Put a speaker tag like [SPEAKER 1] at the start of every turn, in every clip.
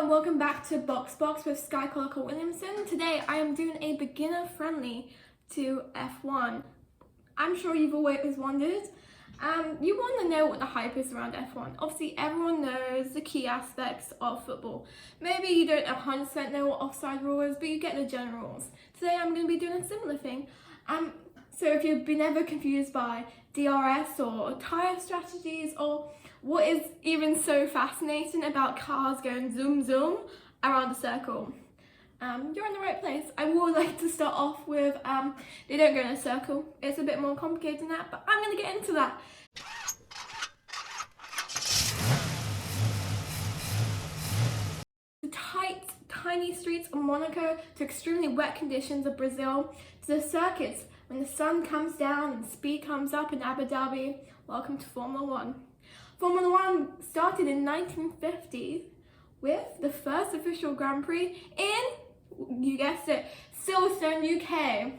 [SPEAKER 1] Hello and welcome back to Box with Skye Williamson. Today I am doing a beginner friendly to F1. I'm sure you've always wondered. You want to know what the hype is around F1. Obviously everyone knows the key aspects of football. Maybe you don't 100% know what offside rule is, but you get the general rules. Today I'm going to be doing a similar thing. So if you've been ever confused by DRS or tyre strategies, or what is even so fascinating about cars going zoom zoom around a circle, you're in the right place. I would like to start off with, they don't go in a circle. It's a bit more complicated than that, but I'm going to get into that. The tight, tiny streets of Monaco to extremely wet conditions of Brazil to the circuits when the sun comes down and speed comes up in Abu Dhabi. Welcome to Formula One. Formula One started in 1950 with the first official Grand Prix in, you guessed it, Silverstone, UK,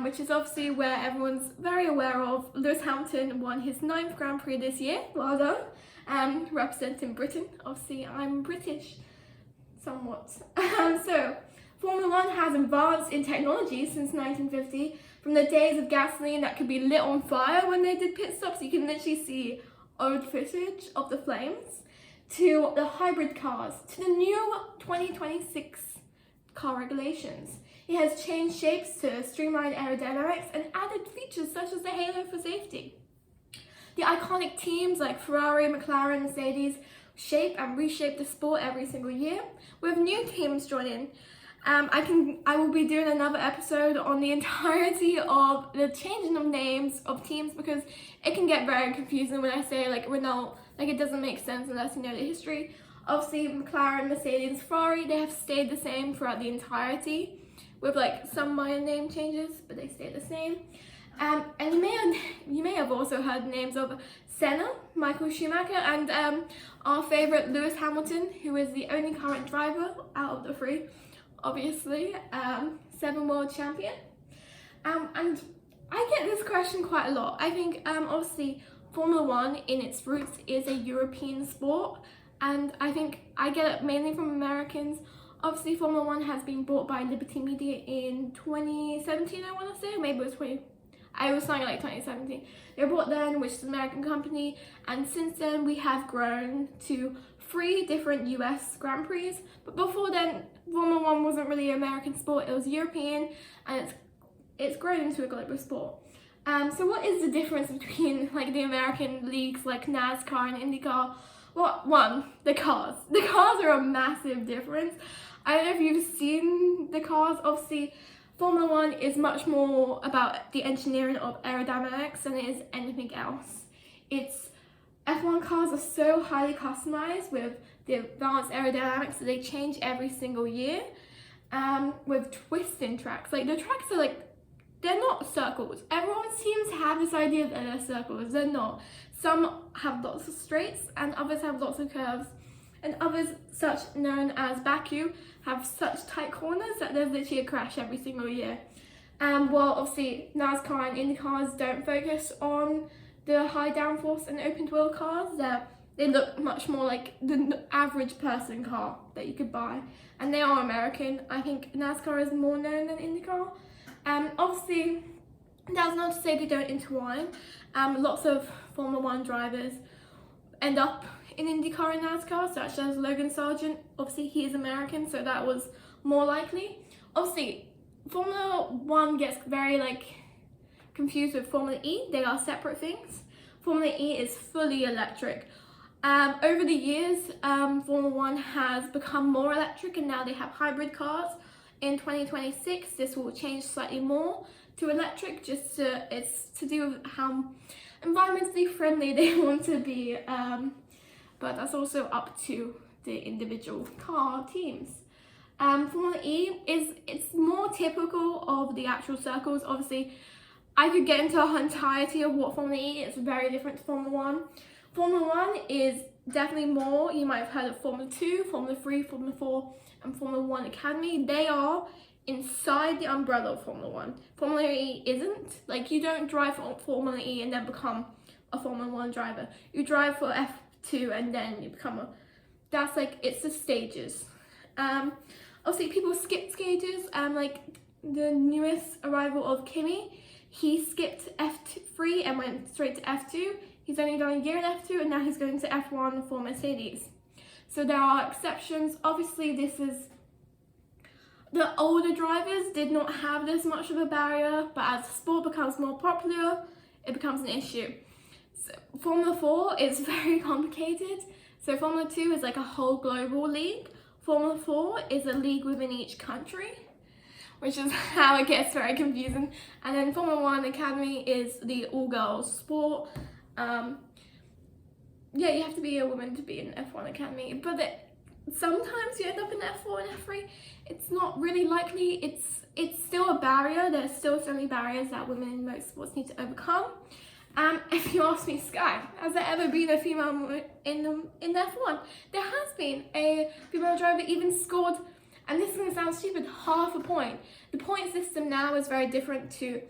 [SPEAKER 1] which is obviously where everyone's very aware of. Lewis Hamilton won his 9th Grand Prix this year. Well done. Representing Britain. Obviously, I'm British, somewhat. So, Formula One has advanced in technology since 1950. From the days of gasoline that could be lit on fire when they did pit stops, you can literally see old footage of the flames, to the hybrid cars, to the new 2026 car regulations. It has changed shapes to streamline aerodynamics and added features such as the halo for safety. The iconic teams like Ferrari, McLaren, Mercedes shape and reshape the sport every single year, with new teams joining. I will be doing another episode on the entirety of the changing of names of teams, because it can get very confusing when I say like Renault, like it doesn't make sense unless you know the history. Obviously McLaren, Mercedes, Ferrari, they have stayed the same throughout the entirety, with like some minor name changes, but they stay the same. And you may have also heard names of Senna, Michael Schumacher, and our favourite Lewis Hamilton, who is the only current driver out of the three, obviously, 7 world champion. And I get this question quite a lot. I think obviously Formula One in its roots is a European sport, and I think I get it mainly from Americans. Obviously Formula One has been bought by Liberty Media in 2017, I want to say, maybe it was I was something like 2017. They were bought then, which is an American company, and since then we have grown to 3 different US Grand Prix. But before then, Formula One wasn't really an American sport, it was European, and it's grown into a global sport. So what is the difference between like the American leagues like NASCAR and IndyCar? Well, one, the cars. The cars are a massive difference. I don't know if you've seen the cars. Obviously, Formula One is much more about the engineering of aerodynamics than it is anything else. F1 cars are so highly customized with the advanced aerodynamics that they change every single year, with twisting tracks. Like the tracks are like, they're not circles. Everyone seems to have this idea that they're circles. They're not. Some have lots of straights and others have lots of curves. And others, such known as Baku, have such tight corners that there's literally a crash every single year. While obviously NASCAR and Indy cars don't focus on the high downforce and open wheel cars, they look much more like the average person car that you could buy. And they are American. I think NASCAR is more known than IndyCar. Obviously, that's not to say they don't intertwine. Lots of Formula One drivers end up in IndyCar and NASCAR, such as Logan Sargent. Obviously, he is American, so that was more likely. Obviously, Formula One gets very confused with Formula E. They are separate things. Formula E is fully electric. Over the years, Formula One has become more electric, and now they have hybrid cars. In 2026, this will change slightly more to electric, it's to do with how environmentally friendly they want to be, but that's also up to the individual car teams. Formula E it's more typical of the actual circles. Obviously, I could get into the entirety of what Formula E is. It's very different to Formula One. Formula One is definitely more, you might have heard of Formula 2, Formula 3, Formula 4, and Formula 1 Academy. They are inside the umbrella of Formula One. Formula E isn't. Like, you don't drive for Formula E and then become a Formula One driver. You drive for F2 and then you become a that's like, it's the stages. Obviously people skip stages, like the newest arrival of Kimi, he skipped F3 and went straight to F2. He's only done a year in F2 and now he's going to F1 for Mercedes. So there are exceptions. Obviously this is, the older drivers did not have this much of a barrier, but as the sport becomes more popular, it becomes an issue. So Formula 4 is very complicated. So Formula 2 is like a whole global league. Formula 4 is a league within each country, which is how it gets very confusing. And then Formula 1 Academy is the all-girls sport. Yeah, you have to be a woman to be in F1 Academy, but sometimes you end up in F4 and F3. It's not really likely. It's still a barrier. There's still so many barriers that women in motorsports need to overcome. If you ask me, Skye, has there ever been a female in F1? There has been. A female driver even scored, and this is going to sound stupid, half a point. The point system now is very different to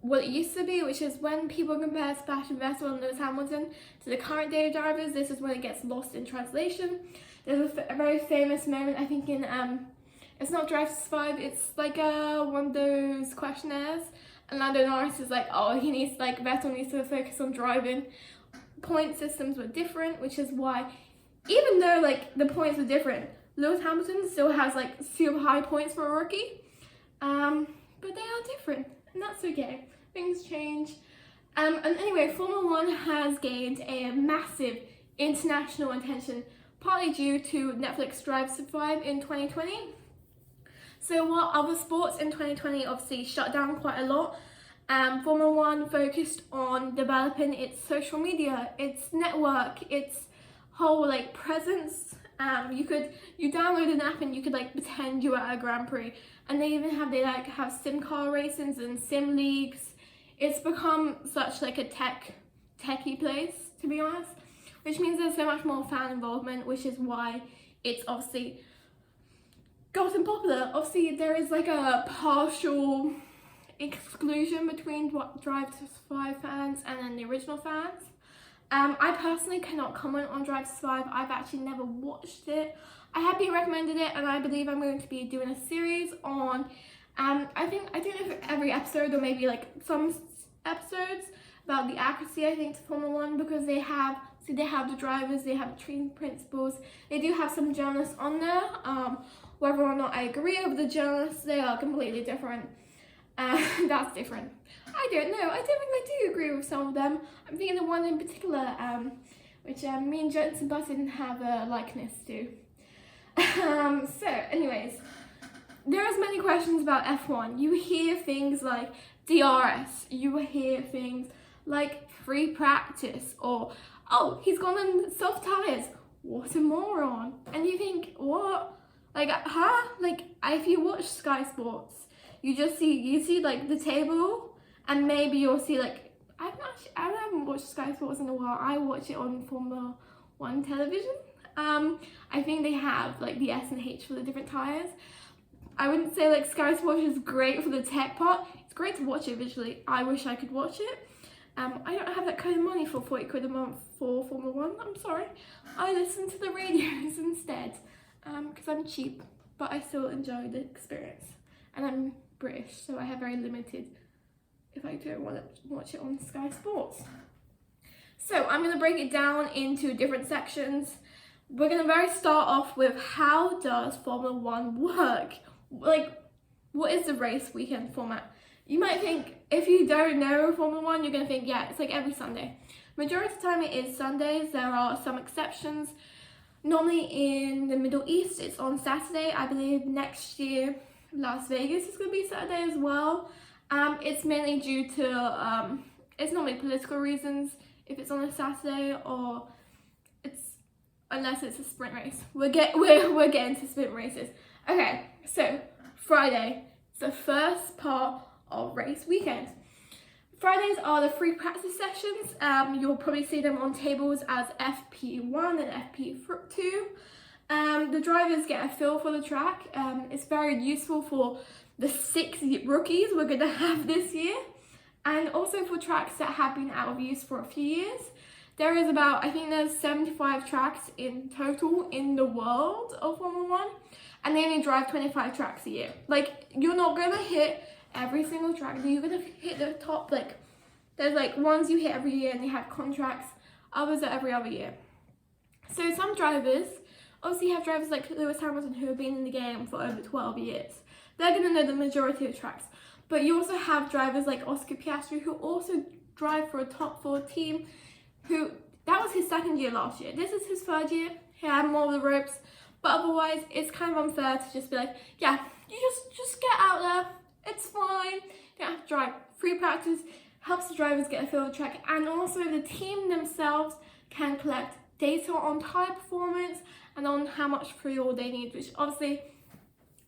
[SPEAKER 1] what it used to be, which is when people compare Sebastian Vettel and Lewis Hamilton to the current day drivers, this is when it gets lost in translation. There's a very famous moment, I think in, it's not Drive to Survive, it's like one of those questionnaires, and Lando Norris is like, oh, Vettel needs to focus on driving. Point systems were different, which is why, even though like the points were different, Lewis Hamilton still has like super high points for a rookie, but they are different, and that's okay. Things change. And anyway, Formula 1 has gained a massive international attention, partly due to Netflix Drive to Survive in 2020. So while other sports in 2020 obviously shut down quite a lot, Formula 1 focused on developing its social media, its network, its whole like presence. You download an app and you could like pretend you were at a Grand Prix, and they even have sim car races and sim leagues. It's become such like a techie place, to be honest, which means there's so much more fan involvement, which is why it's obviously gotten popular. Obviously there is like a partial exclusion between Drive to Survive fans and then the original fans. I personally cannot comment on Drive to Survive. I've actually never watched it. I have been recommended it, and I believe I'm going to be doing a series on, I don't know if every episode or maybe like some episodes about the accuracy, I think, to Formula 1, because they have the drivers, they have the training principles, they do have some journalists on there. Whether or not I agree with the journalists, they are completely different. That's different. I don't know. I don't think I do agree with some of them. I'm thinking of one in particular, which me and Jensen Button have a likeness to. So, anyways, there's many questions about F1. You hear things like DRS. You hear things like free practice, or oh, he's gone on soft tires. What a moron! And you think, what? Like, huh? Like, if you watch Sky Sports, you see like the table, and maybe you'll see like, I haven't watched Sky Sports in a while. I watch it on Formula 1 television. I think they have like the S and H for the different tires. I wouldn't say like Sky Sports is great for the tech part. It's great to watch it visually. I wish I could watch it. I don't have that kind of money for 40 quid a month for Formula 1. I'm sorry. I listen to the radios instead, because I'm cheap, but I still enjoy the experience. And I'm British, so I have very limited, if I don't want to watch it on Sky Sports. So I'm going to break it down into different sections. We're going to start off with, how does Formula 1 work? Like, what is the race weekend format? You might think, if you don't know Formula 1, you're going to think, yeah, it's like every Sunday. Majority of the time it is Sundays. There are some exceptions. Normally in the Middle East, it's on Saturday. I believe next year, Las Vegas is going to be Saturday as well. It's mainly due to, it's normally political reasons, if it's on a Saturday, or unless it's a sprint race. We're getting to sprint races. Okay, so Friday, it's the first part of race weekend. Fridays are the free practice sessions. You'll probably see them on tables as FP1 and FP2. The drivers get a feel for the track. It's very useful for the 6 rookies we're going to have this year, and also for tracks that have been out of use for a few years. There is about, I think there's 75 tracks in total in the world of Formula One, and they only drive 25 tracks a year. Like, you're not gonna hit every single track. You're gonna hit the top, like, there's like ones you hit every year and they have contracts, others are every other year. So some drivers, obviously you have drivers like Lewis Hamilton who have been in the game for over 12 years. They're gonna know the majority of tracks. But you also have drivers like Oscar Piastri who also drive for a top 4 team, who, that was his second year last year. This is his third year. He had more of the ropes. But otherwise, it's kind of unfair to just be like, yeah, you just get out there. It's fine. You don't have to drive. Free practice helps the drivers get a feel of the track. And also the team themselves can collect data on tyre performance and on how much fuel they need, which obviously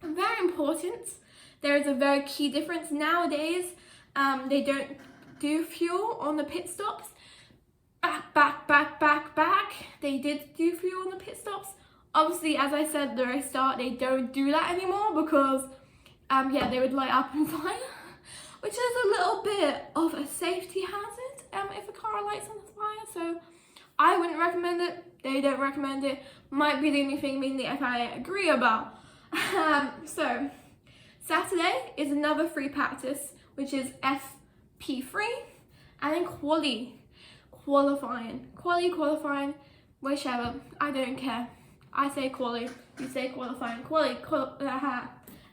[SPEAKER 1] very important. There is a very key difference. Nowadays, they don't do fuel on the pit stops. Back. They did do fuel on the pit stops. Obviously, as I said at the very start, they don't do that anymore because, yeah, they would light up on fire, which is a little bit of a safety hazard if a car lights on fire. So I wouldn't recommend it. They don't recommend it. Might be the only thing me and the FIA agree about. So Saturday is another free practice, which is FP3, and then qualifying, whichever, I don't care. I say quali, you say qualifying,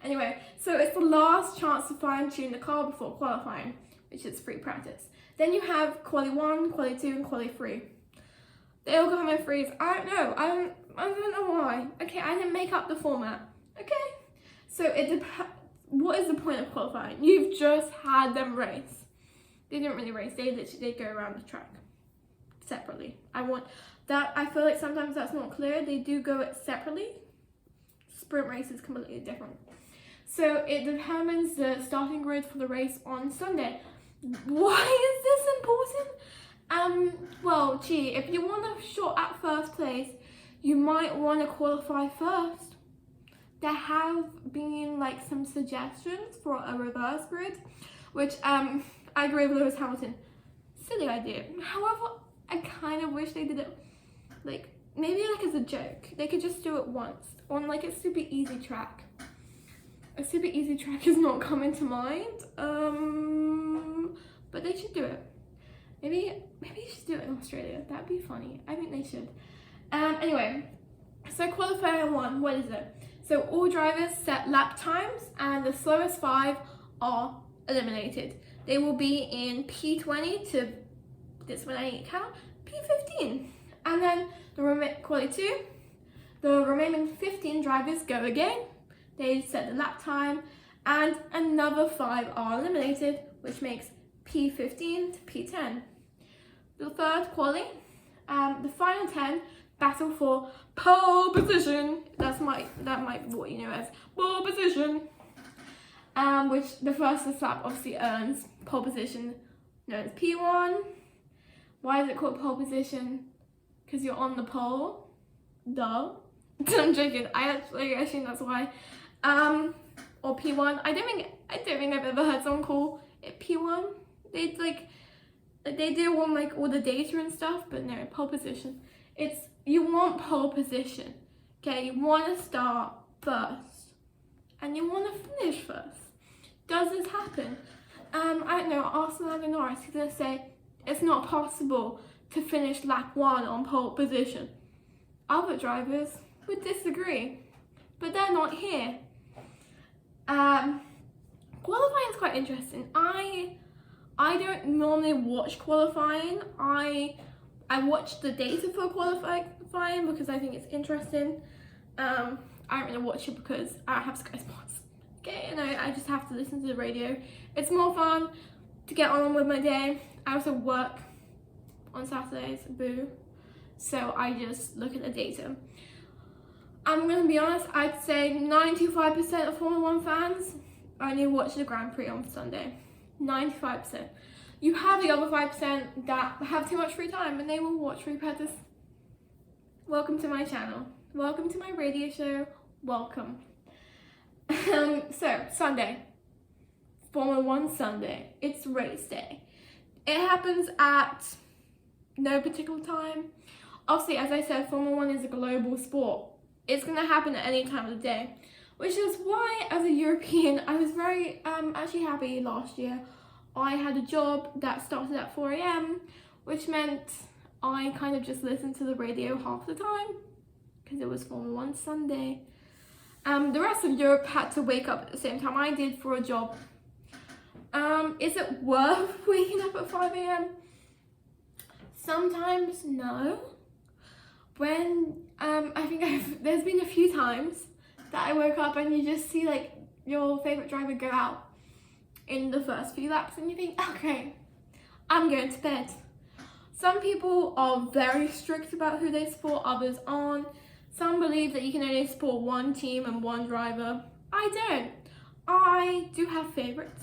[SPEAKER 1] Anyway, so it's the last chance to fine tune the car before qualifying, which is free practice. Then you have quali 1, quali 2, and quali 3. They all come in threes. I don't know. I don't know why. Okay, I didn't make up the format. Okay, so what is the point of qualifying? You've just had them race. They didn't really race. They literally did go around the track separately. I feel like sometimes that's not clear. They do go it separately. Sprint race is completely different. So it determines the starting grid for the race on Sunday. Why is this important? Well, gee, if you want a shot at first place, you might want to qualify first. There have been like some suggestions for a reverse grid, which I agree with Lewis Hamilton. Silly idea. However, I kind of wish they did it like maybe like as a joke. They could just do it once on like a super easy track. A super easy track is not coming to mind. But they should do it. Maybe you should do it in Australia. That'd be funny. I think they should. Anyway, so qualifying 1, what is it? So all drivers set lap times and the slowest 5 are eliminated. They will be in P20 to, this one I need to count, P15. And then quali 2, the remaining 15 drivers go again. They set the lap time and another 5 are eliminated, which makes P15 to P10. The third quali, the final 10 battle for pole position. That might be what you know as pole position. Which the first lap obviously earns pole position, known as P1. Why is it called pole position? Because you're on the pole. Duh. I'm joking. I assume that's why. Or P1. I don't think I've ever heard someone call it P1. They do want like all the data and stuff, but no, pole position. You want pole position. Okay, you want to start first, and you want to finish first. Does this happen? I don't know. Arsene Norris, he's gonna say it's not possible to finish lap 1 on pole position. Other drivers would disagree, but they're not here. Qualifying is quite interesting. I don't normally watch qualifying. I watch the data for qualifying because I think it's interesting. I don't really watch it because I have Sky Sports. Okay, and I just have to listen to the radio. It's more fun to get on with my day. I also work on Saturdays, boo. So I just look at the data. I'm gonna be honest, I'd say 95% of Formula 1 fans only watch the Grand Prix on Sunday. 95%. You have the other 5% that have too much free time and they will watch free practice. Welcome to my channel. Welcome to my radio show. Welcome. So, Sunday. Formula 1 Sunday. It's race day. It happens at no particular time. Obviously, as I said, Formula 1 is a global sport. It's going to happen at any time of the day, which is why, as a European, I was very actually happy last year. I had a job that started at 4 a.m, which meant I kind of just listened to the radio half the time because it was Formula 1 Sunday. The rest of Europe had to wake up at the same time I did for a job. Is it worth waking up at 5 a.m? Sometimes, no. When, I think there's been a few times that I woke up and you just see like your favourite driver go out in the first few laps and you think, okay, I'm going to bed. Some people are very strict about who they support, others aren't. Some believe that you can only support one team and one driver. I don't. I do have favourites.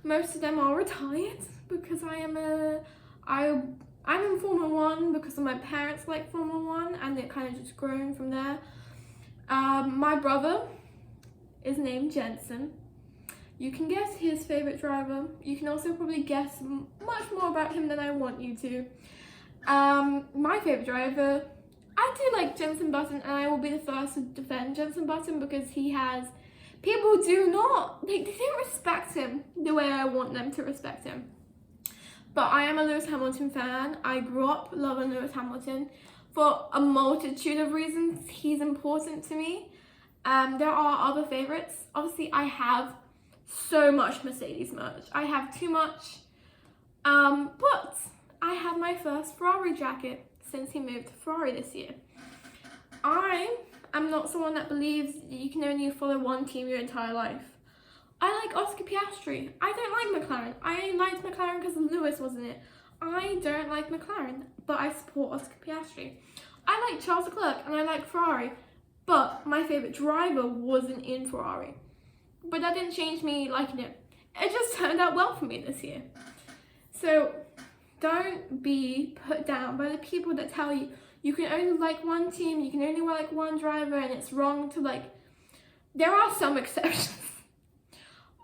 [SPEAKER 1] Most of them are retired because I'm in Formula 1 because my parents like Formula 1 and it kind of just grown from there. My brother is named Jensen. You can guess his favourite driver. You can also probably guess much more about him than I want you to. My favourite driver, I do like Jensen Button, and I will be the first to defend Jensen Button because he has, people do not, they don't respect him the way I want them to respect him. But I am a Lewis Hamilton fan. I grew up loving Lewis Hamilton for a multitude of reasons. He's important to me. There are other favourites. Obviously, I have so much Mercedes merch. I have too much. But I have my first Ferrari jacket since he moved to Ferrari this year. I am not someone that believes you can only follow one team your entire life. I like Oscar Piastri. I don't like McLaren. I liked McLaren because Lewis was in it. I don't like McLaren, but I support Oscar Piastri. I like Charles Leclerc and I like Ferrari, but my favourite driver wasn't in Ferrari. But that didn't change me liking it. It just turned out well for me this year. So don't be put down by the people that tell you you can only like one team, you can only like one driver, and it's wrong to like. There are some exceptions.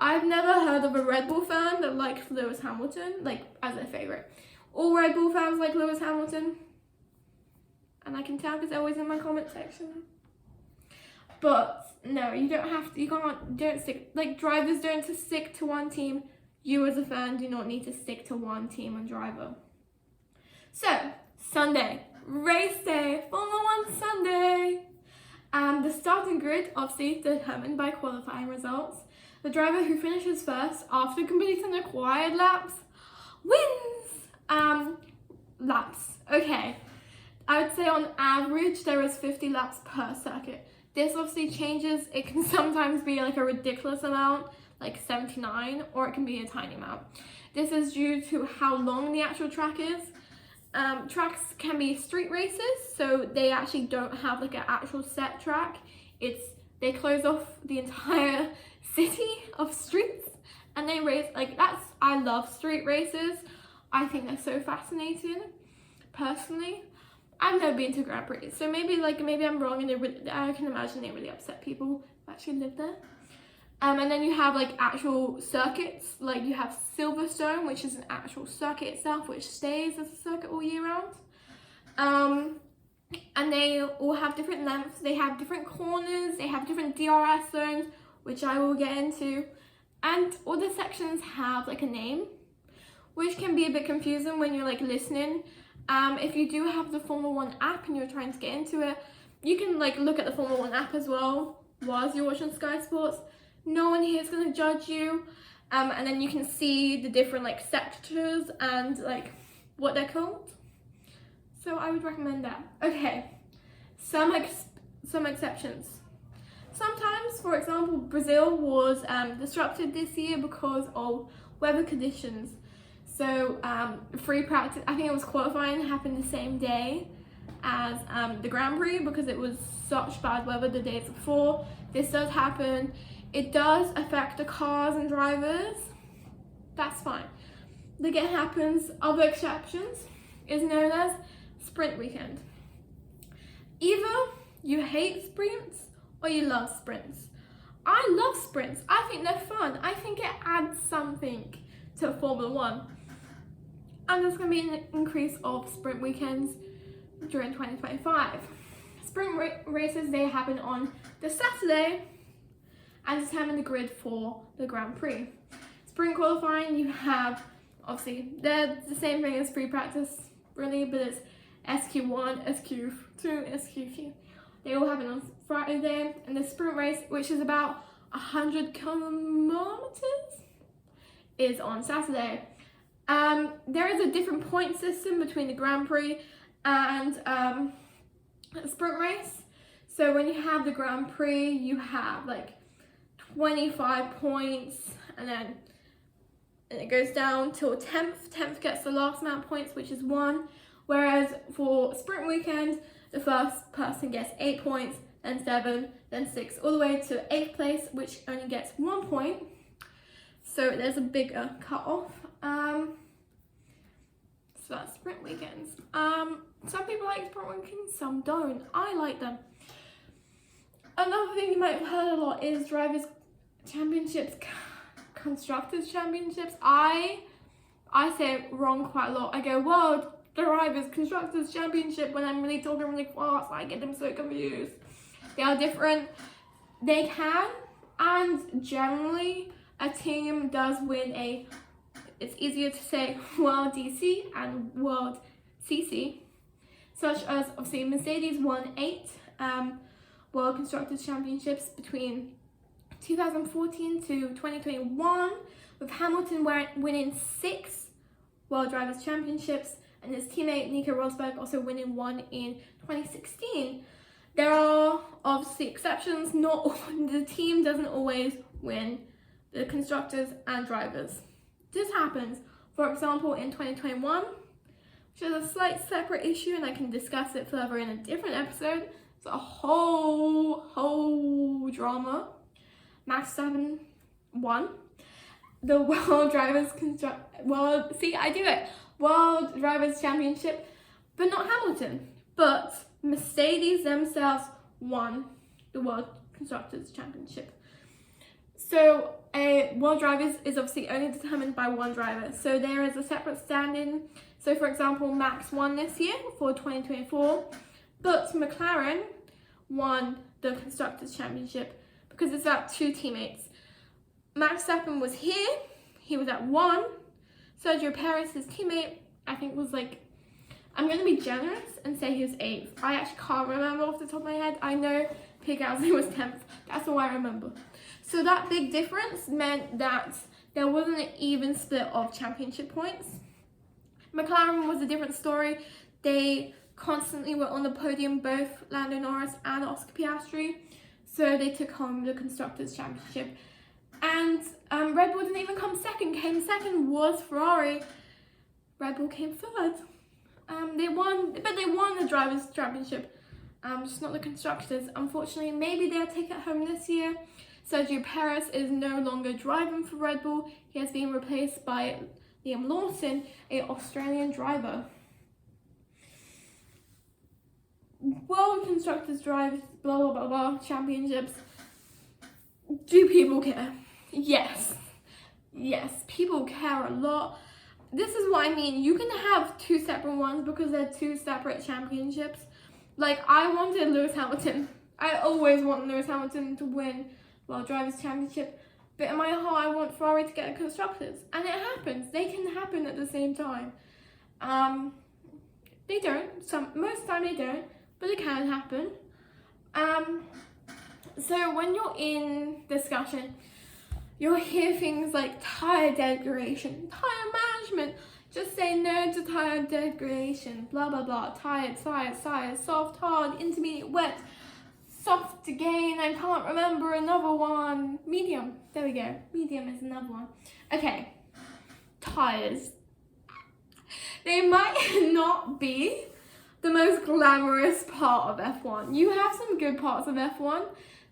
[SPEAKER 1] I've never heard of a Red Bull fan that likes Lewis Hamilton, like, as their favourite. All Red Bull fans like Lewis Hamilton. And I can tell because they're always in my comment section. But, no, you don't have to, don't stick, like, drivers don't to stick to one team. You as a fan do not need to stick to one team and driver. So, Sunday, race day, Formula 1 Sunday. The starting grid, obviously, determined by qualifying results. The driver who finishes first after completing the required laps wins. Laps. Okay. I would say on average there is 50 laps per circuit. This obviously changes. It can sometimes be like a ridiculous amount, like 79, or it can be a tiny amount. This is due to how long the actual track is. Tracks can be street races, so they actually don't have like an actual set track. They close off the entire city of streets and they race like that's. I love street races. I think they're so fascinating. Personally, I've never been to Grand Prix, so maybe I'm wrong, and I can imagine they really upset people who actually live there. And then you have like actual circuits, like you have Silverstone, which is an actual circuit itself, which stays as a circuit all year round. And they all have different lengths. They have different corners. They have different DRS zones, which I will get into. And all the sections have like a name, which can be a bit confusing when you're like listening. If you do have the Formula 1 app and you're trying to get into it, you can like look at the Formula 1 app as well whilst you're watching Sky Sports. No one here is going to judge you. And then you can see the different like sectors and like what they're called. So I would recommend that. Okay, some exceptions. Sometimes, for example, Brazil was disrupted this year because of weather conditions. So free practice, I think it was qualifying, happened the same day as the Grand Prix because it was such bad weather the days before. This does happen. It does affect the cars and drivers. That's fine. Like it happens. Other exceptions is known as sprint weekend. Either you hate sprints or you love sprints. I love sprints. I think they're fun. I think it adds something to Formula 1. And there's going to be an increase of sprint weekends during 2025. Sprint races, they happen on the Saturday and determine the grid for the Grand Prix. Sprint qualifying, you have, obviously, they're the same thing as free practice, really, but it's SQ1, SQ2, SQ3. They all happen on Friday, and the sprint race, which is about 100 kilometers, is on Saturday. There is a different point system between the Grand Prix and the sprint race. So when you have the Grand Prix, you have like 25 points, and then it goes down till 10th. 10th gets the last amount of points, which is 1. Whereas for sprint weekend, the first person gets 8 points, then 7, then 6, all the way to 8th place, which only gets 1 point. So there's a bigger cut-off. So that's sprint weekends. Some people like sprint weekends, some don't. I like them. Another thing you might have heard a lot is drivers' championships, constructors' championships. I say it wrong quite a lot. I go, World Drivers' Constructors' Championship when I'm really talking really fast. I get them so confused. They are different. They can, and generally a team does win a, it's easier to say World DC and World CC, such as obviously Mercedes won 8 World Constructors Championships between 2014 to 2021, with Hamilton winning 6 World Drivers' Championships, and his teammate Nico Rosberg also winning 1 in 2016. There are obviously exceptions. Not the team doesn't always win the constructors and drivers. This happens, for example, in 2021, which is a slight separate issue, and I can discuss it further in a different episode. It's a whole drama. Max Verstappen won the World Drivers World Drivers Championship, but not Hamilton. But Mercedes themselves won the World Constructors Championship. So a World Drivers is obviously only determined by one driver. So there is a separate stand-in. So for example, Max won this year for 2024, but McLaren won the Constructors Championship because it's about 2 teammates. Max Verstappen was here, he was at 1. Sergio Perez, his teammate, I think was like, I'm going to be generous and say he was 8th. I actually can't remember off the top of my head. I know Pierre Gasly was 10th. That's all I remember. So that big difference meant that there wasn't an even split of championship points. McLaren was a different story. They constantly were on the podium, both Lando Norris and Oscar Piastri. So they took home the Constructors' Championship. And Red Bull didn't even come second. Came second was Ferrari. Red Bull came third. They won the Drivers' Championship, just not the Constructors. Unfortunately, maybe they'll take it home this year. Sergio Perez is no longer driving for Red Bull. He has been replaced by Liam Lawson, an Australian driver. World Constructors Drivers, blah blah blah blah, championships. Do people care? Yes, people care a lot. This is what I mean. You can have 2 separate ones because they're 2 separate championships. Like, I wanted Lewis Hamilton. I always want Lewis Hamilton to win World Drivers' Championship. But in my heart, I want Ferrari to get a Constructors. And it happens. They can happen at the same time. They don't. Most of the time they don't. But it can happen. So when you're in discussion, you'll hear things like tyre degradation, tyre management. Just say no to tyre degradation, blah blah blah. Tired, soft, hard, intermediate, wet, soft again. I can't remember another one. Medium. There we go. Medium is another one. Okay. Tyres. They might not be the most glamorous part of F1. You have some good parts of F1,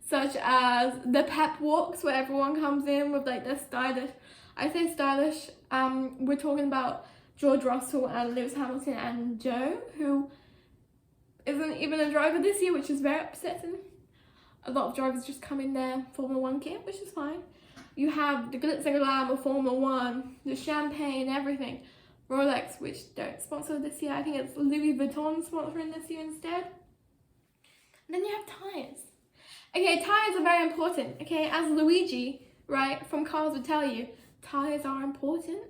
[SPEAKER 1] such as the pep walks where everyone comes in with like their stylish, I say stylish, we're talking about George Russell and Lewis Hamilton and Joe, who isn't even a driver this year, which is very upsetting. A lot of drivers just come in their Formula 1 kit, which is fine. You have the glitz and glam of Formula 1, the champagne, everything. Rolex, which don't sponsor this year. I think it's Louis Vuitton sponsoring this year instead. And then you have tyres. Okay, tyres are very important. Okay, as Luigi, right, from Cars would tell you, tyres are important.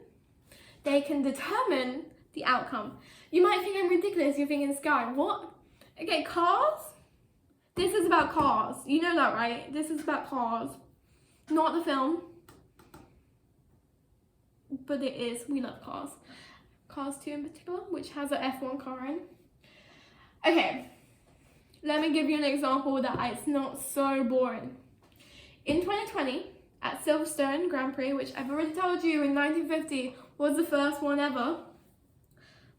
[SPEAKER 1] They can determine the outcome. You might think I'm ridiculous, you're thinking, Skye, what? Okay, cars? This is about cars. You know that, right? This is about cars. Not the film. But it is. We love cars. Cars 2 in particular, which has an F1 car in. Okay. Let me give you an example that it's not so boring. In 2020, at Silverstone Grand Prix, which I've already told you in 1950 was the first one ever,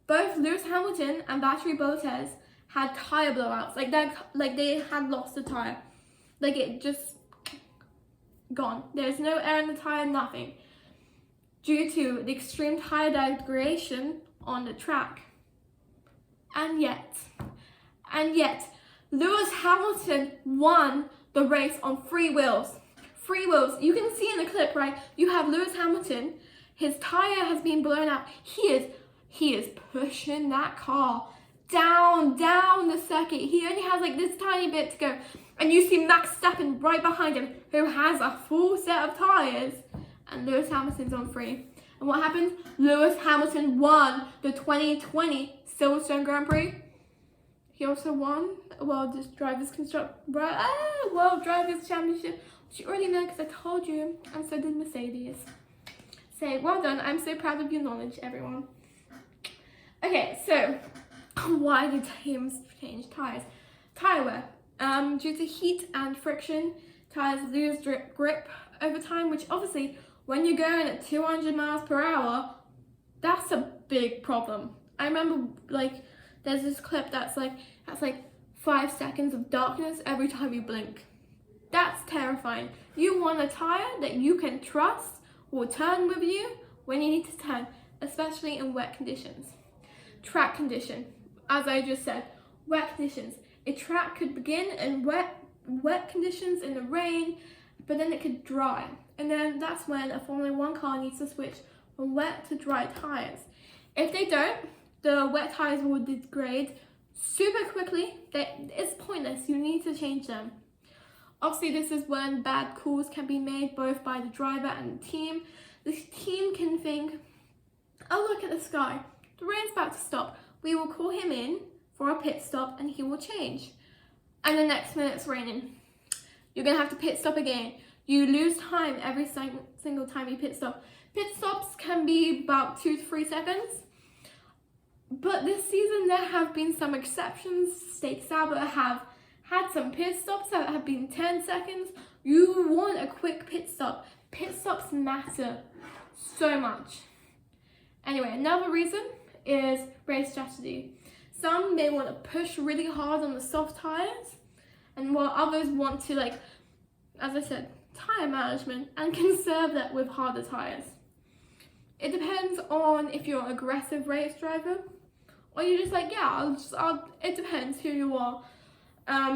[SPEAKER 1] both Lewis Hamilton and Valtteri Bottas had tyre blowouts. Like they had lost the tyre. Like it just gone. There's no air in the tyre, nothing. Due to the extreme tyre degradation on the track. And yet, Lewis Hamilton won the race on free wheels. Free wheels. You can see in the clip, right? You have Lewis Hamilton. His tyre has been blown out. He is pushing that car down the circuit. He only has like this tiny bit to go. And you see Max Verstappen right behind him, who has a full set of tyres. And Lewis Hamilton's on free. And what happened? Lewis Hamilton won the 2020 Silverstone Grand Prix. He also won a World Drivers' Championship, which you already know because I told you, and so did Mercedes. Say, well done, I'm so proud of your knowledge, everyone. Okay, so, why did teams change tyres? Tyre wear. Due to heat and friction, tyres lose grip over time, which obviously, when you're going at 200 miles per hour, that's a big problem. I remember, like, there's this clip that's like 5 seconds of darkness every time you blink. That's terrifying. You want a tyre that you can trust will turn with you when you need to turn, especially in wet conditions. Track condition, as I just said, wet conditions. A track could begin in wet conditions in the rain, but then it could dry. And then that's when a Formula 1 car needs to switch from wet to dry tyres. If they don't, the wet tyres will degrade super quickly. It's pointless, you need to change them. Obviously, this is when bad calls can be made both by the driver and the team. The team can think, oh, look at the sky. The rain's about to stop. We will call him in for a pit stop and he will change. And the next minute it's raining. You're going to have to pit stop again. You lose time every single time you pit stop. Pit stops can be about 2 to 3 seconds. But this season there have been some exceptions. State Sauber have had some pit stops that have been 10 seconds. You want a quick pit stop. Pit stops matter so much. Anyway, another reason is race strategy. Some may want to push really hard on the soft tyres, and while others want to, like, as I said, tyre management and conserve that with harder tyres. It depends on if you're an aggressive race driver or you're just like, yeah, it depends who you are.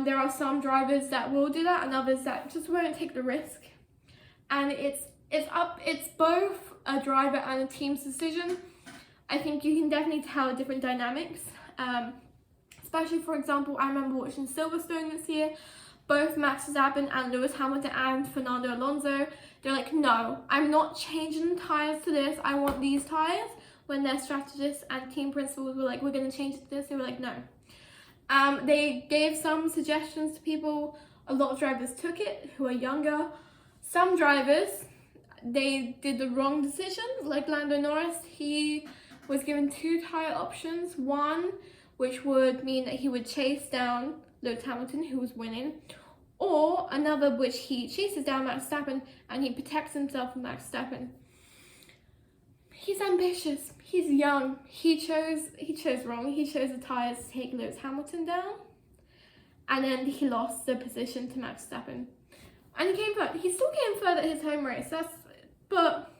[SPEAKER 1] There are some drivers that will do that and others that just won't take the risk. And it's both a driver and a team's decision. I think you can definitely tell different dynamics. Especially, for example, I remember watching Silverstone this year. Both Max Verstappen and Lewis Hamilton and Fernando Alonso, they're like, no, I'm not changing the tyres to this. I want these tyres. When their strategists and team principals were like, we're going to change it to this, they were like, no. They gave some suggestions to people. A lot of drivers took it who are younger. Some drivers, they did the wrong decision, like Lando Norris. He was given 2 tyre options. One, which would mean that he would chase down Lewis Hamilton, who was winning, or another which he chases down Max Verstappen and he protects himself from Max Verstappen. He's ambitious, he's young, he chose wrong. He chose the tyres to take Lewis Hamilton down, and then he lost the position to Max Verstappen. And he came third. He still came third at his home race, but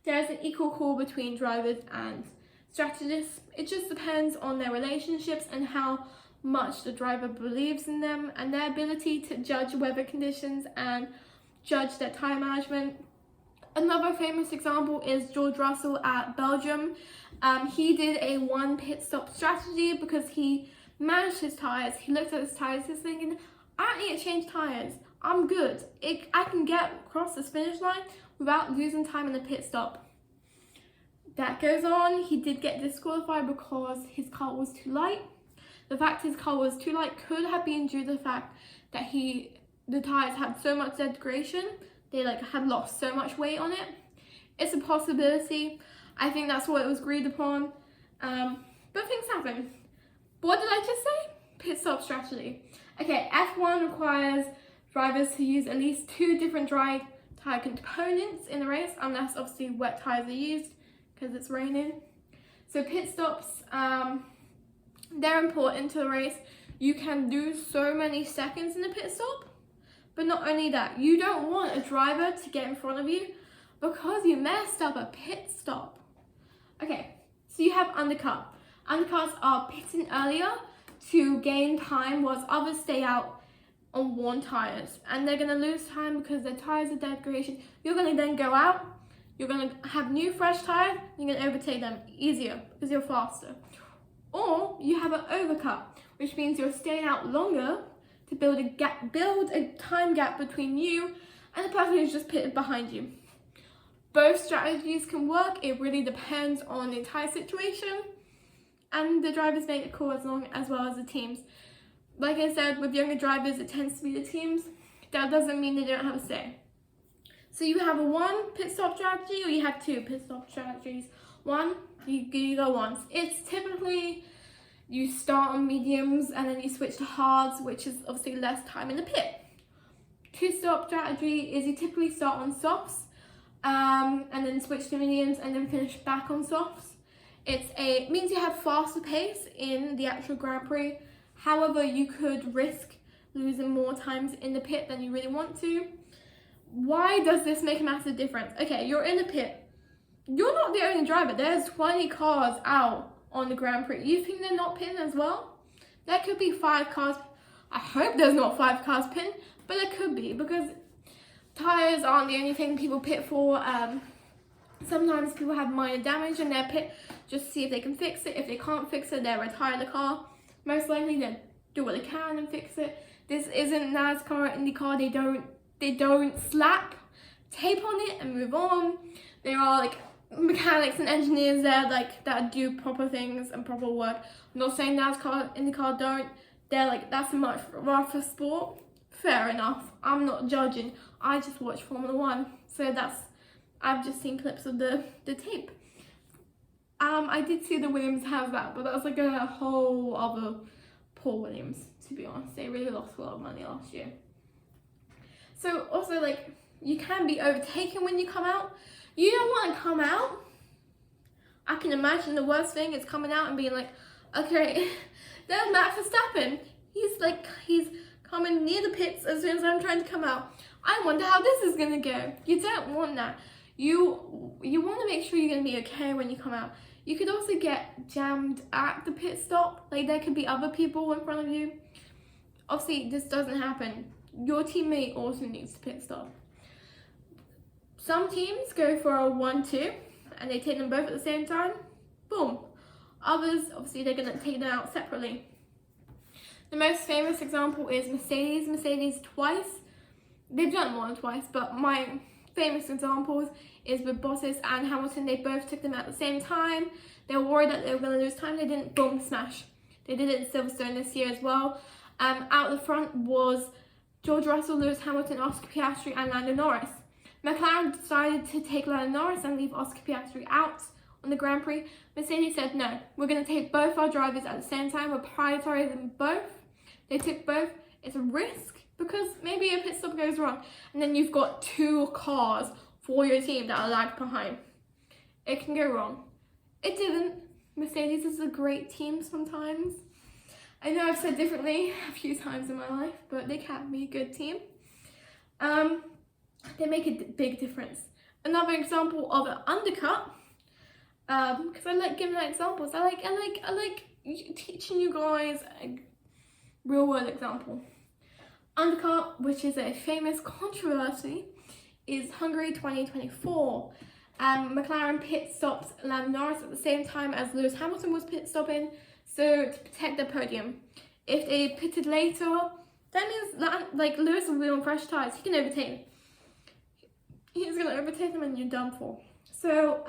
[SPEAKER 1] there's an equal call between drivers and strategists. It just depends on their relationships and how much the driver believes in them and their ability to judge weather conditions and judge their tyre management. Another famous example is George Russell at Belgium. He did a one pit stop strategy because he managed his tyres. He looked at his tyres, he's thinking, I don't need to change tyres. I'm good. I can get across this finish line without losing time in the pit stop. That goes on. He did get disqualified because his car was too light. The fact his car was too light could have been due to the fact that the tyres had so much degradation. They had lost so much weight on it. It's a possibility. I think that's what it was agreed upon. But things happen. What did I just say? Pit stop strategy. Okay, F1 requires drivers to use at least 2 different dry tyre components in the race, unless obviously wet tyres are used because it's raining. So pit stops, they're important to the race. You can lose so many seconds in a pit stop, but not only that, you don't want a driver to get in front of you because you messed up a pit stop. Okay, so you have undercut. Undercuts are pitting earlier to gain time whilst others stay out on worn tyres, and they're going to lose time because their tyres are degradation. You're going to then go out, you're going to have new fresh tyres, you're going to overtake them easier because you're faster. Or you have an overcut, which means you're staying out longer to build a time gap between you and the person who's just pitted behind you. Both strategies can work. It really depends on the entire situation, and the drivers make the call as well as the teams. Like I said, with younger drivers, it tends to be the teams. That doesn't mean they don't have a say. So you have a 1 pit stop strategy, or you have 2 pit stop strategies. 1, you go once. It's typically you start on mediums and then you switch to hards, which is obviously less time in the pit. 2 stop strategy is you typically start on softs and then switch to mediums and then finish back on softs. It means you have faster pace in the actual Grand Prix. However, you could risk losing more times in the pit than you really want to. Why does this make a massive difference? Okay, you're in the pit. You're not the only driver. There's 20 cars out on the Grand Prix. You think they're not pitting as well? There could be 5 cars. I hope there's not 5 cars pitting, but there could be because tyres aren't the only thing people pit for. Sometimes people have minor damage in their pit just to see if they can fix it. If they can't fix it, they'll retire the car. Most likely they'll do what they can and fix it. This isn't NASCAR or IndyCar. They don't slap tape on it and move on. There are mechanics and engineers there that do proper things and proper work. I'm not saying NASCAR, IndyCar don't. They're that's a much rougher sport. Fair enough. I'm not judging. I just watch Formula 1. So I've just seen clips of the tape. I did see the Williams have that, but that was a whole other poor Williams, to be honest. They really lost a lot of money last year. So also you can be overtaken when you come out. You don't want to come out. I can imagine the worst thing is coming out and being okay, there's Max Verstappen. He's coming near the pits as soon as I'm trying to come out. I wonder how this is gonna go. You don't want that. You want to make sure you're gonna be okay when you come out. You could also get jammed at the pit stop. There could be other people in front of you. Obviously, this doesn't happen. Your teammate also needs to pit stop. Some teams go for a 1-2 and they take them both at the same time. Boom. Others, obviously, they're gonna take them out separately. The most famous example is Mercedes. Mercedes twice. They've done it more than twice, but my famous examples is with Bottas and Hamilton. They both took them at the same time. They were worried that they were going to lose time. They didn't. Boom, smash. They did it in Silverstone this year as well. Out the front was George Russell, Lewis Hamilton, Oscar Piastri and Lando Norris. McLaren decided to take Lando Norris and leave Oscar Piastri out on the Grand Prix. Mercedes said no, we're going to take both our drivers at the same time. We're prioritizing both. They took both. It's a risk because maybe a pit stop goes wrong and then you've got 2 cars for your team that are lagged behind. It can go wrong. It didn't. Mercedes is a great team sometimes. I know I've said differently a few times in my life, but they can be a good team. They make a big difference. Another example of an undercut, because I like giving examples. I like teaching you guys a real world example. Undercut, which is a famous controversy, is Hungary 2024. McLaren pit stops Lando Norris at the same time as Lewis Hamilton was pit stopping, so to protect the podium. If they pitted later, that means that, like, Lewis will be on fresh tyres. He can overtake them. He's going to overtake them and you're done for. So,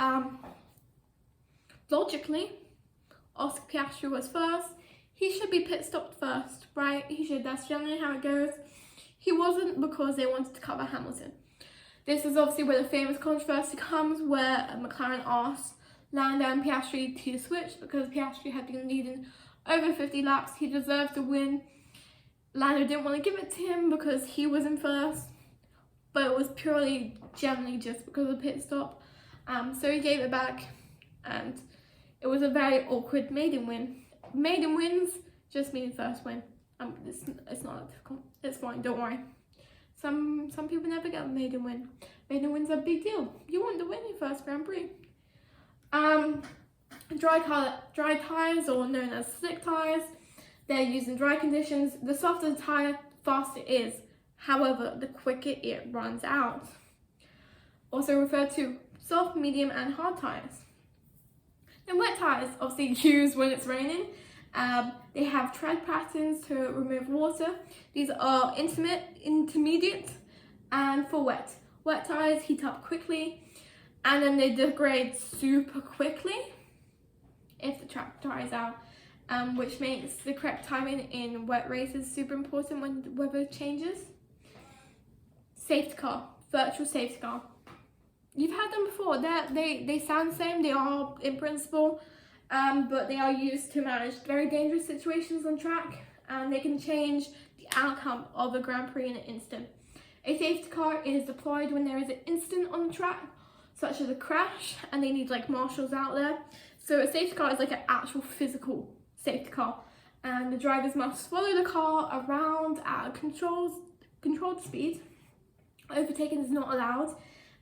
[SPEAKER 1] logically, Oscar Piastri was first. He should be pit stopped first, right? He should. That's generally how it goes. He wasn't because they wanted to cover Hamilton. This is obviously where the famous controversy comes, where McLaren asked Lando and Piastri to switch because Piastri had been leading over 50 laps. He deserved to win. Lando didn't want to give it to him because he was in first, but it was purely generally just because of the pit stop. So he gave it back, and it was a very awkward maiden win. Maiden wins just mean first win. It's not that difficult. It's fine, don't worry. Some people never get a maiden win. Maiden win's a big deal. You want to win your first Grand Prix. Dry tyres, or known as slick tyres, they're used in dry conditions. The softer the tyre, the faster it is. However, the quicker it runs out. Also referred to soft, medium and hard tyres. Then wet tyres, obviously used when it's raining. They have tread patterns to remove water. These are intermediate and for wet. Wet tyres heat up quickly and then they degrade super quickly if the track dries out, which makes the correct timing in wet races super important when the weather changes. Safety car, virtual safety car. You've had them before. They sound the same, they are in principle, but they are used to manage very dangerous situations on track, and they can change the outcome of a Grand Prix in an instant. A safety car is deployed when there is an incident on the track, such as a crash, and they need like marshals out there. So a safety car is like an actual physical safety car, and the drivers must follow the car around at a controlled speed. Overtaking is not allowed,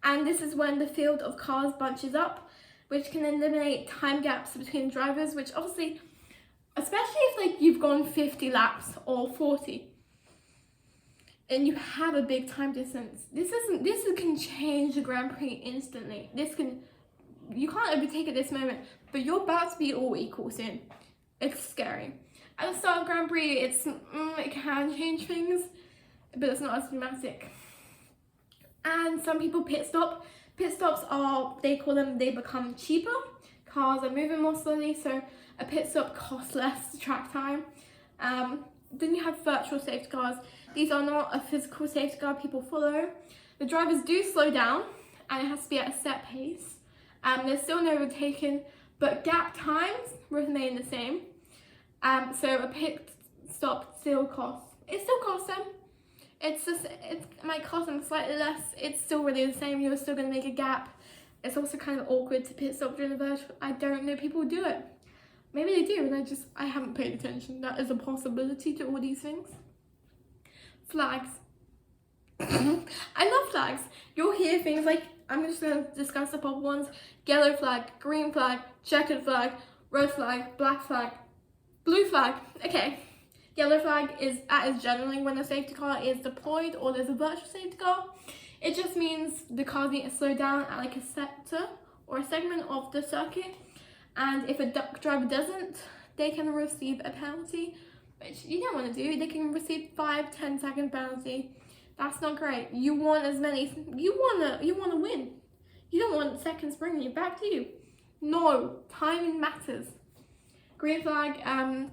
[SPEAKER 1] and this is when the field of cars bunches up, which can eliminate time gaps between drivers, which obviously, especially if like you've gone 50 laps or 40 and you have a big time distance, this can change the Grand Prix instantly. You can't overtake at this moment, but you're about to be all equal soon. It's scary. At the start of Grand Prix, it can change things, but it's not as dramatic. And some people pit stop. Pit stops they become cheaper. Cars are moving more slowly, so a pit stop costs less track time. Then you have virtual safety cars. These are not a physical safety car people follow. The drivers do slow down, and it has to be at a set pace. There's still no overtaking, but gap times remain the same. So a pit stop still costs. It still costs them. It might cost them slightly less. It's still really the same. You're still going to make a gap. It's also kind of awkward to pit stop during the virtual. I don't know people do it. Maybe they do, and I haven't paid attention. That is a possibility to all these things. Flags. I love flags. You'll hear things like, I'm just going to discuss the pop ones: yellow flag, green flag, checkered flag, red flag, black flag, blue flag. Okay. Yellow flag is generally when a safety car is deployed or there's a virtual safety car. It just means the car needs to slow down at like a sector or a segment of the circuit, and if a driver doesn't, they can receive a penalty, which you don't want to do. They can receive 5-10 second penalty. That's not great. You want you want to win. You don't want seconds bringing you back, do you? No, timing matters. Green flag,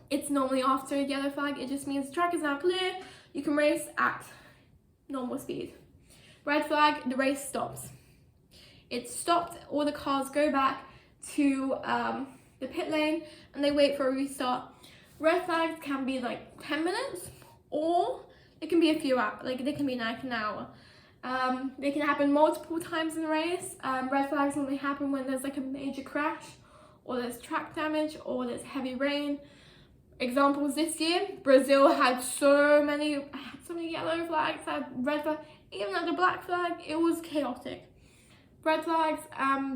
[SPEAKER 1] it's normally after a yellow flag. It just means the track is now clear. You can race at normal speed. Red flag, the race stops. It's stopped, all the cars go back to the pit lane and they wait for a restart. Red flags can be like 10 minutes, or it can be a few hours, like they can be like an hour. They can happen multiple times in the race. Red flags normally happen when there's like a major crash, or there's track damage, or there's heavy rain. Examples this year, Brazil had so many yellow flags, had red flags, even at the black flag, it was chaotic. Red flags,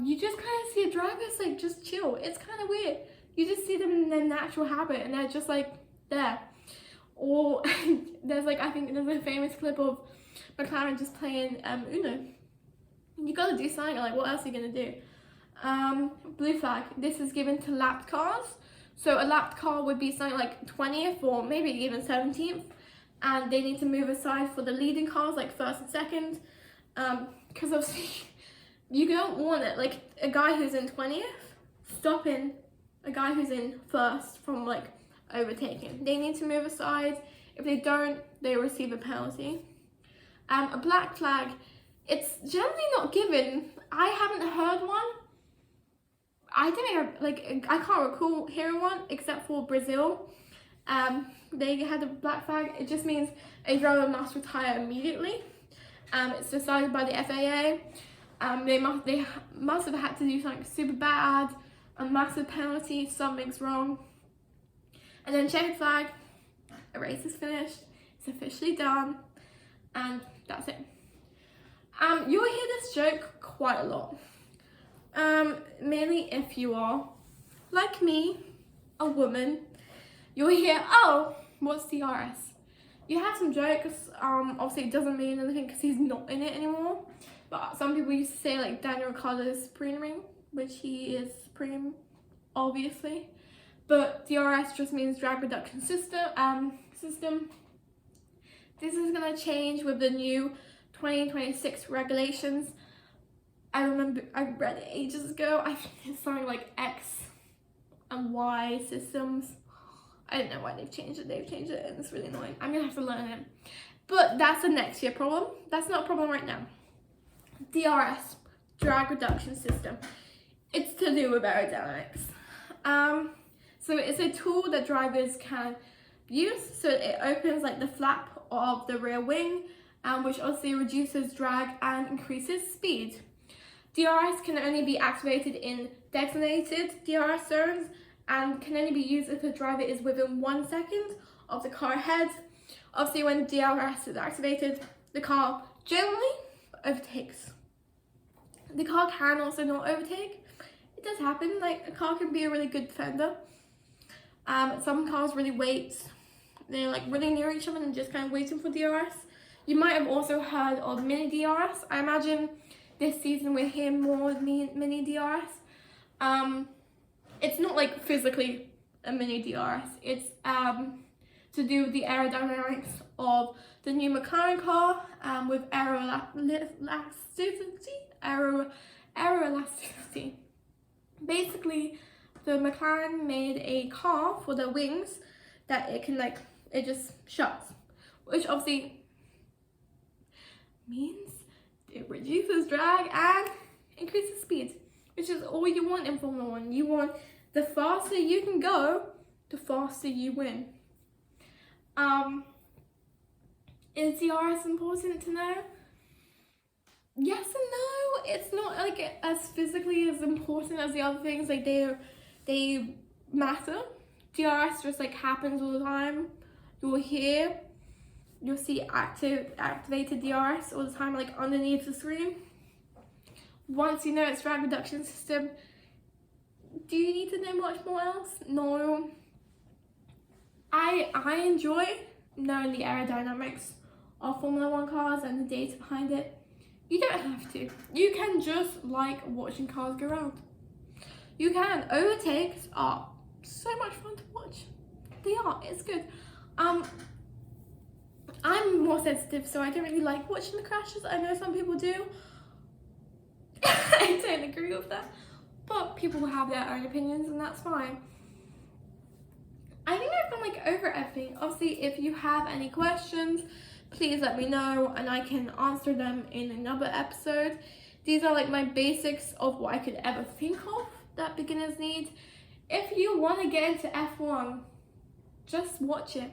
[SPEAKER 1] you just kind of see drivers like just chill. It's kind of weird. You just see them in their natural habit and they're just like there. Or there's like, I think there's a famous clip of McLaren just playing Uno. You gotta do something, like what else are you gonna do? Blue flag, this is given to lapped cars. So a lapped car would be something like 20th or maybe even 17th, and they need to move aside for the leading cars, like first and second, because obviously you don't want it, like a guy who's in 20th stopping a guy who's in first from like overtaking. They need to move aside. If they don't, they receive a penalty. A black flag, it's generally not given. I haven't heard one. I can't recall hearing one except for Brazil. They had a black flag. It just means a driver must retire immediately. It's decided by the FAA. They must have had to do something super bad, a massive penalty, something's wrong. And then checkered flag, a race is finished, it's officially done, and that's it. You'll hear this joke quite a lot. Mainly if you are, like me, a woman, you'll hear, oh, what's DRS? You have some jokes, obviously it doesn't mean anything because he's not in it anymore, but some people used to say like Daniel Ricciardo's Supreme, which he is Supreme, obviously, but DRS just means drag reduction system. This is going to change with the new 2026 regulations. I remember I read it ages ago. I think it's something like X and Y systems. I don't know why they've changed it. They've changed it and it's really annoying. I'm gonna have to learn it. But that's a next year problem. That's not a problem right now. DRS, drag reduction system. It's to do with aerodynamics. So it's a tool that drivers can use. So it opens like the flap of the rear wing, which obviously reduces drag and increases speed. DRS can only be activated in designated DRS zones and can only be used if the driver is within 1 second of the car ahead. Obviously, when DRS is activated, the car generally overtakes. The car can also not overtake. It does happen, like a car can be a really good defender. Some cars really wait. They're like really near each other and just kind of waiting for DRS. You might have also heard of mini DRS. I imagine this season we'll hear more mini DRS. It's not like physically a mini DRS. It's to do with the aerodynamics of the new McLaren car with aeroelasticity. Basically, the McLaren made a car for the wings that it can it just shuts, which obviously means it reduces drag and increases speed, which is all you want in Formula 1. You want the faster you can go, the faster you win. Is DRS important to know? Yes and no. It's not like as physically as important as the other things. Like they matter. DRS just like happens all the time. You'll see activated DRS all the time, like underneath the screen. Once you know it's drag reduction system, do you need to know much more else? No. I enjoy knowing the aerodynamics of Formula 1 cars and the data behind it. You don't have to. You can just like watching cars go around. You can. Overtakes are so much fun to watch. They are. It's good. I'm more sensitive, so I don't really like watching the crashes. I know some people do. I don't agree with that, but people have their own opinions, and that's fine. I think I've gone over everything. Obviously, if you have any questions, please let me know, and I can answer them in another episode. These are my basics of what I could ever think of that beginners need. If you want to get into F1, just watch it.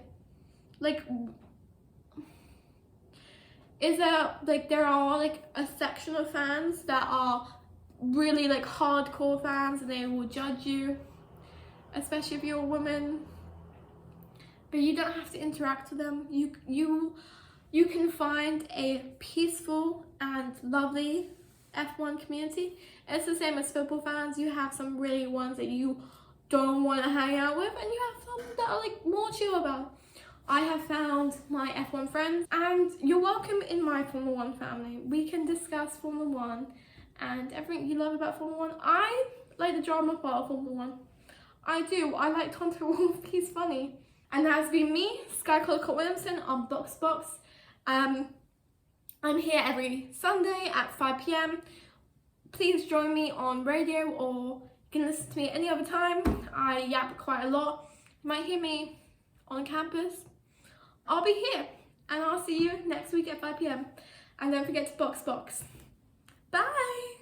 [SPEAKER 1] There are a section of fans that are really hardcore fans, and they will judge you, especially if you're a woman. But you don't have to interact with them. You can find a peaceful and lovely F1 community. It's the same as football fans. You have some really ones that you don't want to hang out with, and you have some that are more chill about. I have found my F1 friends, and you're welcome in my Formula 1 family. We can discuss Formula 1 and everything you love about Formula 1. I like the drama part of Formula 1. I do. I like Tonto Wolff. He's funny. And that has been me, Skye Williamson on Box Box. I'm here every Sunday at 5 p.m. Please join me on radio, or you can listen to me any other time. I yap quite a lot. You might hear me on campus. I'll be here, and I'll see you next week at 5 p.m. And don't forget to box. Bye!